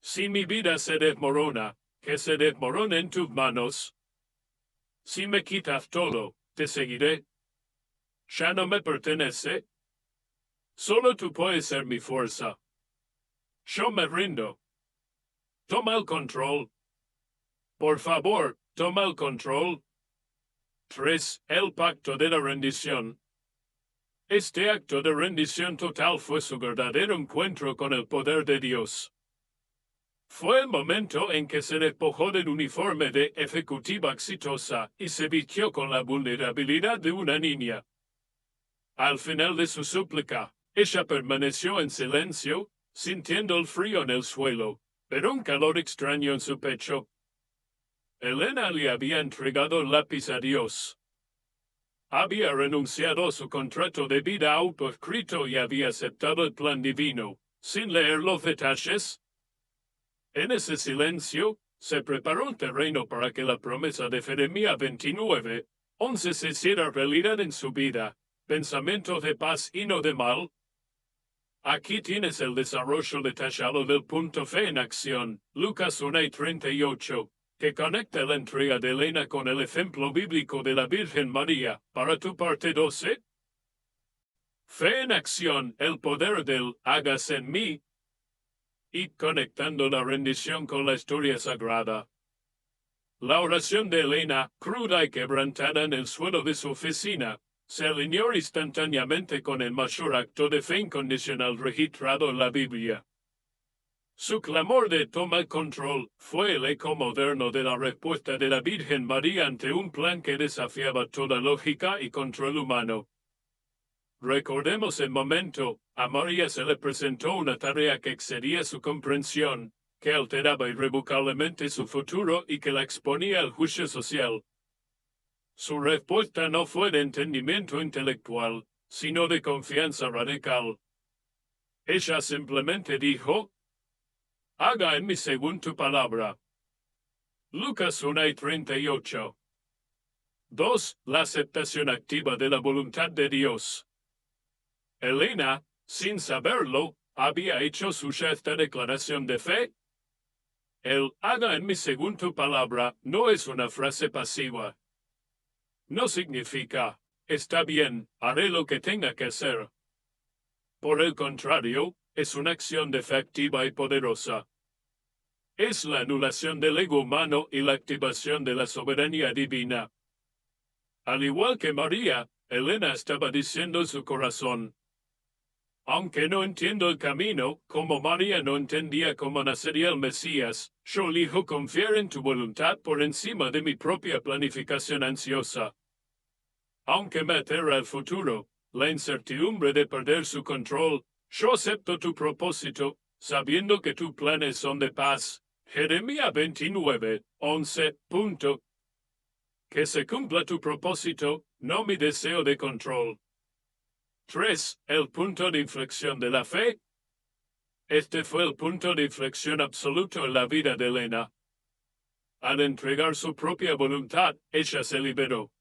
Si mi vida se desmorona, que se desmorone en tus manos. Si me quitas todo, te seguiré. Ya no me pertenece. Solo tú puedes ser mi fuerza. Yo me rindo. Toma el control. Por favor, toma el control. 3. El pacto de la rendición. Este acto de rendición total fue su verdadero encuentro con el poder de Dios. Fue el momento en que se despojó del uniforme de ejecutiva exitosa y se vistió con la vulnerabilidad de una niña. Al final de su súplica, ella permaneció en silencio, sintiendo el frío en el suelo, pero un calor extraño en su pecho. Elena le había entregado el lápiz a Dios. Había renunciado a su contrato de vida autoescrito y había aceptado el plan divino, sin leer los detalles. En ese silencio, se preparó un terreno para que la promesa de Jeremías 29:11 se hiciera realidad en su vida, pensamientos de paz y no de mal. Aquí tienes el desarrollo detallado del punto fe en acción, Lucas 1:38, que conecta la entrega de Elena con el ejemplo bíblico de la Virgen María. Para tu parte 12. Fe en acción, el poder del hágase en mí. Y conectando la rendición con la historia sagrada. La oración de Elena, cruda y quebrantada en el suelo de su oficina, se alineó instantáneamente con el mayor acto de fe incondicional registrado en la Biblia. Su clamor de toma el control fue el eco moderno de la respuesta de la Virgen María ante un plan que desafiaba toda lógica y control humano. Recordemos el momento, a María se le presentó una tarea que excedía su comprensión, que alteraba irrevocablemente su futuro y que la exponía al juicio social. Su respuesta no fue de entendimiento intelectual, sino de confianza radical. Ella simplemente dijo: haga en mí según tu palabra. Lucas 1:38. 2. La aceptación activa de la voluntad de Dios. Elena, sin saberlo, había hecho suya esta declaración de fe. El haga en mí según tu palabra no es una frase pasiva. No significa, está bien, haré lo que tenga que hacer. Por el contrario, es una acción efectiva y poderosa. Es la anulación del ego humano y la activación de la soberanía divina. Al igual que María, Elena estaba diciendo en su corazón: aunque no entiendo el camino, como María no entendía cómo nacería el Mesías, yo elijo confiar en tu voluntad por encima de mi propia planificación ansiosa. Aunque me aterra el futuro, la incertidumbre de perder su control, yo acepto tu propósito, sabiendo que tus planes son de paz. Jeremías 29, 11. Que se cumpla tu propósito, no mi deseo de control. 3. El punto de inflexión de la fe. Este fue el punto de inflexión absoluto en la vida de Elena. Al entregar su propia voluntad, ella se liberó.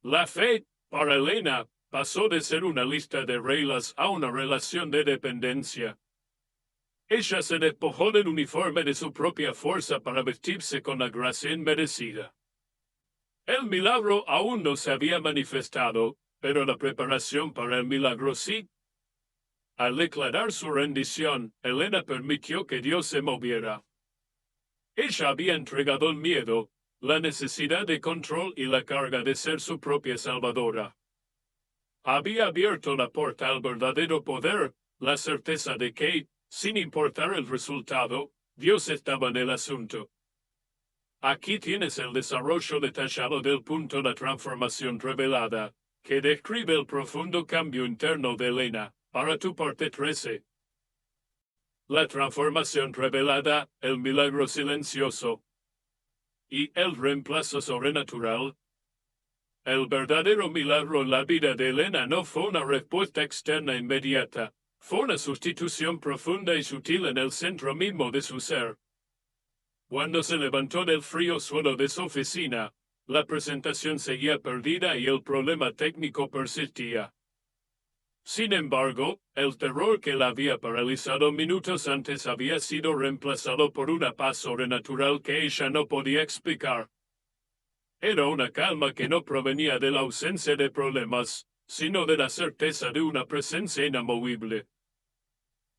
La fe, para Elena, pasó de ser una lista de reglas a una relación de dependencia. Ella se despojó del uniforme de su propia fuerza para vestirse con la gracia inmerecida. El milagro aún no se había manifestado, pero la preparación para el milagro sí. Al declarar su rendición, Elena permitió que Dios se moviera. Ella había entregado el miedo, la necesidad de control y la carga de ser su propia salvadora. Había abierto la puerta al verdadero poder, la certeza de que, sin importar el resultado, Dios estaba en el asunto. Aquí tienes el desarrollo detallado del punto de transformación revelada, que describe el profundo cambio interno de Elena, para tu parte 13. La transformación revelada, el milagro silencioso y el reemplazo sobrenatural. El verdadero milagro en la vida de Elena no fue una respuesta externa inmediata, fue una sustitución profunda y sutil en el centro mismo de su ser. Cuando se levantó del frío suelo de su oficina, la presentación seguía perdida y el problema técnico persistía. Sin embargo, el terror que la había paralizado minutos antes había sido reemplazado por una paz sobrenatural que ella no podía explicar. Era una calma que no provenía de la ausencia de problemas, sino de la certeza de una presencia inamovible.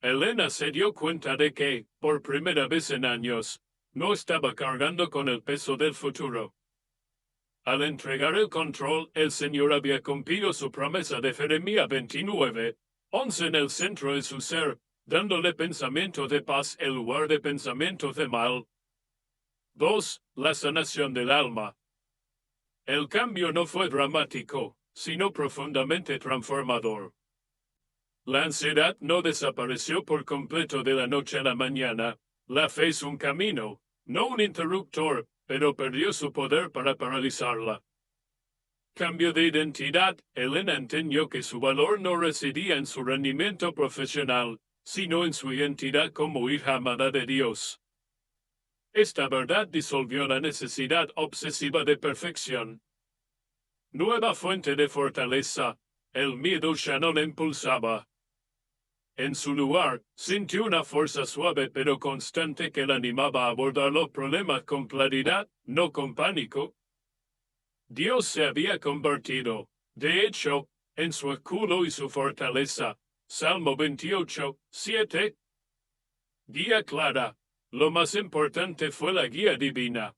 Elena se dio cuenta de que, por primera vez en años, no estaba cargando con el peso del futuro. Al entregar el control, el Señor había cumplido su promesa de Jeremías 29, 11 en el centro de su ser, dándole pensamiento de paz en lugar de pensamiento de mal. 2. La sanación del alma. El cambio no fue dramático, sino profundamente transformador. La ansiedad no desapareció por completo de la noche a la mañana. La fe es un camino, no un interruptor, pero perdió su poder para paralizarla. Cambio de identidad. Elena entendió que su valor no residía en su rendimiento profesional, sino en su identidad como hija amada de Dios. Esta verdad disolvió la necesidad obsesiva de perfección. Nueva fuente de fortaleza. El miedo ya no la impulsaba. En su lugar, sintió una fuerza suave pero constante que la animaba a abordar los problemas con claridad, no con pánico. Dios se había convertido, de hecho, en su escudo y su fortaleza. Salmo 28, 7. Guía clara. Lo más importante fue la guía divina.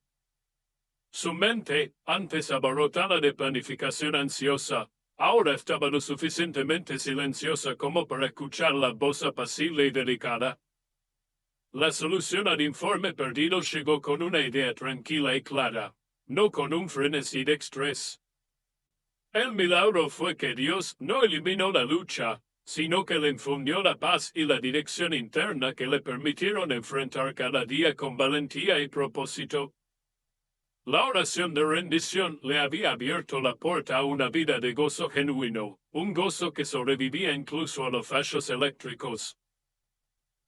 Su mente, antes abarrotada de planificación ansiosa, ahora estaba lo suficientemente silenciosa como para escuchar la voz apacible y delicada. La solución al informe perdido llegó con una idea tranquila y clara, no con un frenesí de estrés. El milagro fue que Dios no eliminó la lucha, sino que le infundió la paz y la dirección interna que le permitieron enfrentar cada día con valentía y propósito. La oración de rendición le había abierto la puerta a una vida de gozo genuino, un gozo que sobrevivía incluso a los fallos eléctricos.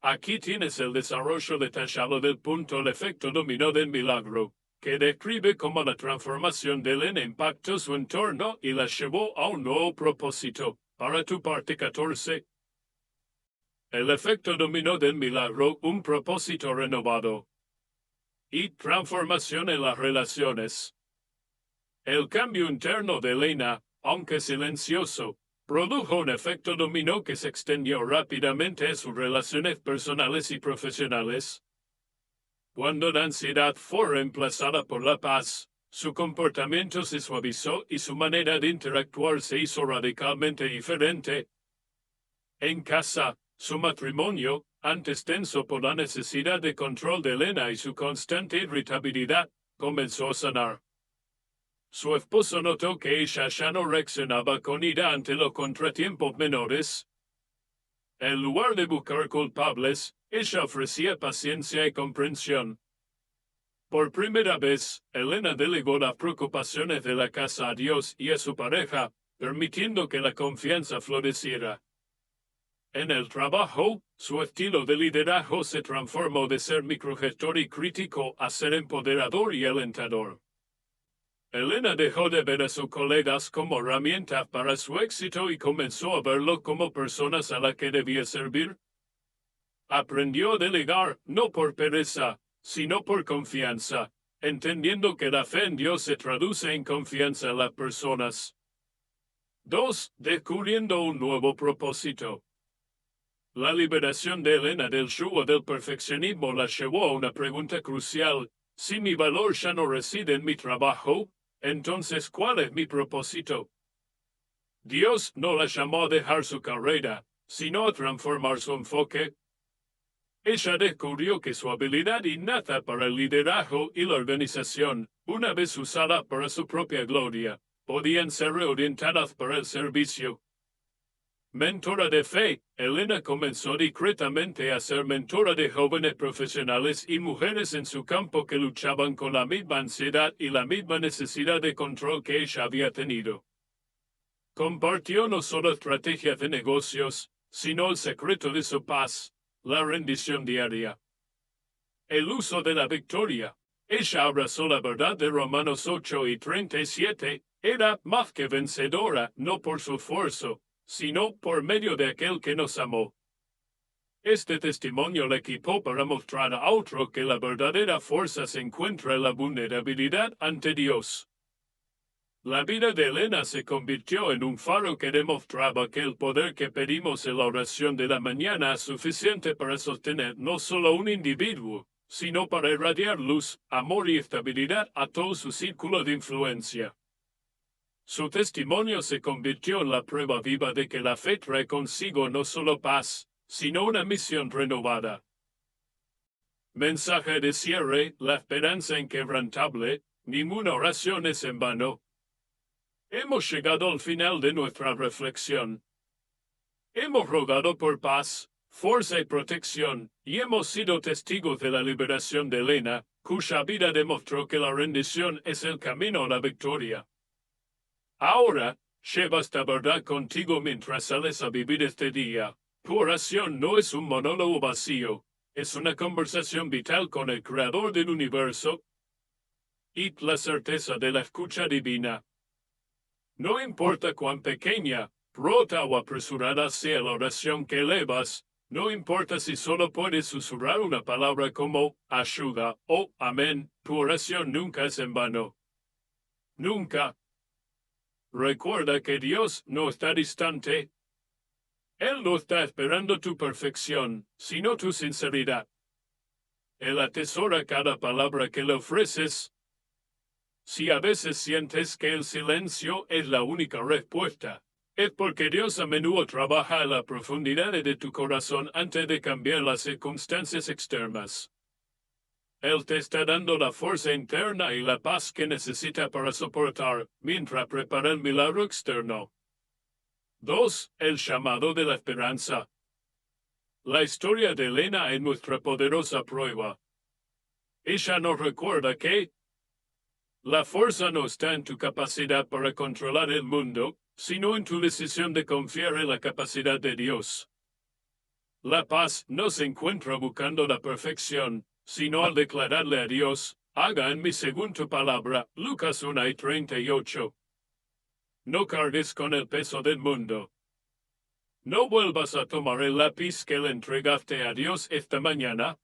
Aquí tienes el desarrollo detallado del punto el efecto dominó del milagro, que describe cómo la transformación de Elena impactó su entorno y la llevó a un nuevo propósito. Para tu parte 14. El efecto dominó del milagro, un propósito renovado. Y transformación en las relaciones. El cambio interno de Elena, aunque silencioso, produjo un efecto dominó que se extendió rápidamente a sus relaciones personales y profesionales. Cuando la ansiedad fue reemplazada por la paz, su comportamiento se suavizó y su manera de interactuar se hizo radicalmente diferente. En casa, su matrimonio, antes tenso por la necesidad de control de Elena y su constante irritabilidad, comenzó a sanar. Su esposo notó que ella ya no reaccionaba con ira ante los contratiempos menores. En lugar de buscar culpables, ella ofrecía paciencia y comprensión. Por primera vez, Elena delegó las preocupaciones de la casa a Dios y a su pareja, permitiendo que la confianza floreciera. En el trabajo, su estilo de liderazgo se transformó de ser microgestor y crítico a ser empoderador y alentador. Elena dejó de ver a sus colegas como herramientas para su éxito y comenzó a verlo como personas a las que debía servir. Aprendió a delegar, no por pereza, sino por confianza, entendiendo que la fe en Dios se traduce en confianza en las personas. 2. Descubriendo un nuevo propósito. La liberación de Elena del yugo del perfeccionismo la llevó a una pregunta crucial. Si mi valor ya no reside en mi trabajo, entonces ¿cuál es mi propósito? Dios no la llamó a dejar su carrera, sino a transformar su enfoque. Ella descubrió que su habilidad innata para el liderazgo y la organización, una vez usada para su propia gloria, podían ser reorientadas para el servicio. Mentora de fe, Elena comenzó discretamente a ser mentora de jóvenes profesionales y mujeres en su campo que luchaban con la misma ansiedad y la misma necesidad de control que ella había tenido. Compartió no solo estrategias de negocios, sino el secreto de su paz, la rendición diaria. El uso de la victoria. Ella abrazó la verdad de Romanos 8:37, era más que vencedora, no por su esfuerzo, sino por medio de aquel que nos amó. Este testimonio le equipó para mostrar a otro que la verdadera fuerza se encuentra en la vulnerabilidad ante Dios. La vida de Elena se convirtió en un faro que demostraba que el poder que pedimos en la oración de la mañana es suficiente para sostener no solo un individuo, sino para irradiar luz, amor y estabilidad a todo su círculo de influencia. Su testimonio se convirtió en la prueba viva de que la fe trae consigo no solo paz, sino una misión renovada. Mensaje de cierre, la esperanza inquebrantable, ninguna oración es en vano. Hemos llegado al final de nuestra reflexión. Hemos rogado por paz, fuerza y protección, y hemos sido testigos de la liberación de Elena, cuya vida demostró que la rendición es el camino a la victoria. Ahora, lleva esta verdad contigo mientras sales a vivir este día. Tu oración no es un monólogo vacío, es una conversación vital con el Creador del universo y la certeza de la escucha divina. No importa cuán pequeña, rota o apresurada sea la oración que elevas, no importa si solo puedes susurrar una palabra como ayuda o amén, tu oración nunca es en vano. Nunca. Recuerda que Dios no está distante. Él no está esperando tu perfección, sino tu sinceridad. Él atesora cada palabra que le ofreces. Si a veces sientes que el silencio es la única respuesta, es porque Dios a menudo trabaja en la profundidad de tu corazón antes de cambiar las circunstancias externas. Él te está dando la fuerza interna y la paz que necesita para soportar, mientras prepara el milagro externo. 2. El llamado de la esperanza. La historia de Elena es nuestra poderosa prueba. Ella nos recuerda que la fuerza no está en tu capacidad para controlar el mundo, sino en tu decisión de confiar en la capacidad de Dios. La paz no se encuentra buscando la perfección, sino al declararle a Dios, haga en mí según tu palabra, Lucas 1:38. No cargues con el peso del mundo. No vuelvas a tomar el lápiz que le entregaste a Dios esta mañana.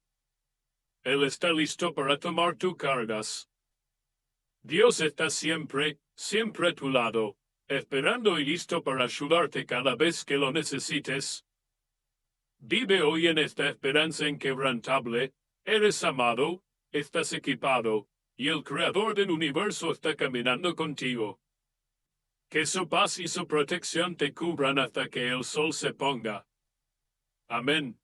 Él está listo para tomar tus cargas. Dios está siempre, siempre a tu lado. esperando y listo para ayudarte cada vez que lo necesites. Vive hoy en esta esperanza inquebrantable. Eres amado, estás equipado, y el Creador del universo está caminando contigo. Que su paz y su protección te cubran hasta que el sol se ponga. Amén.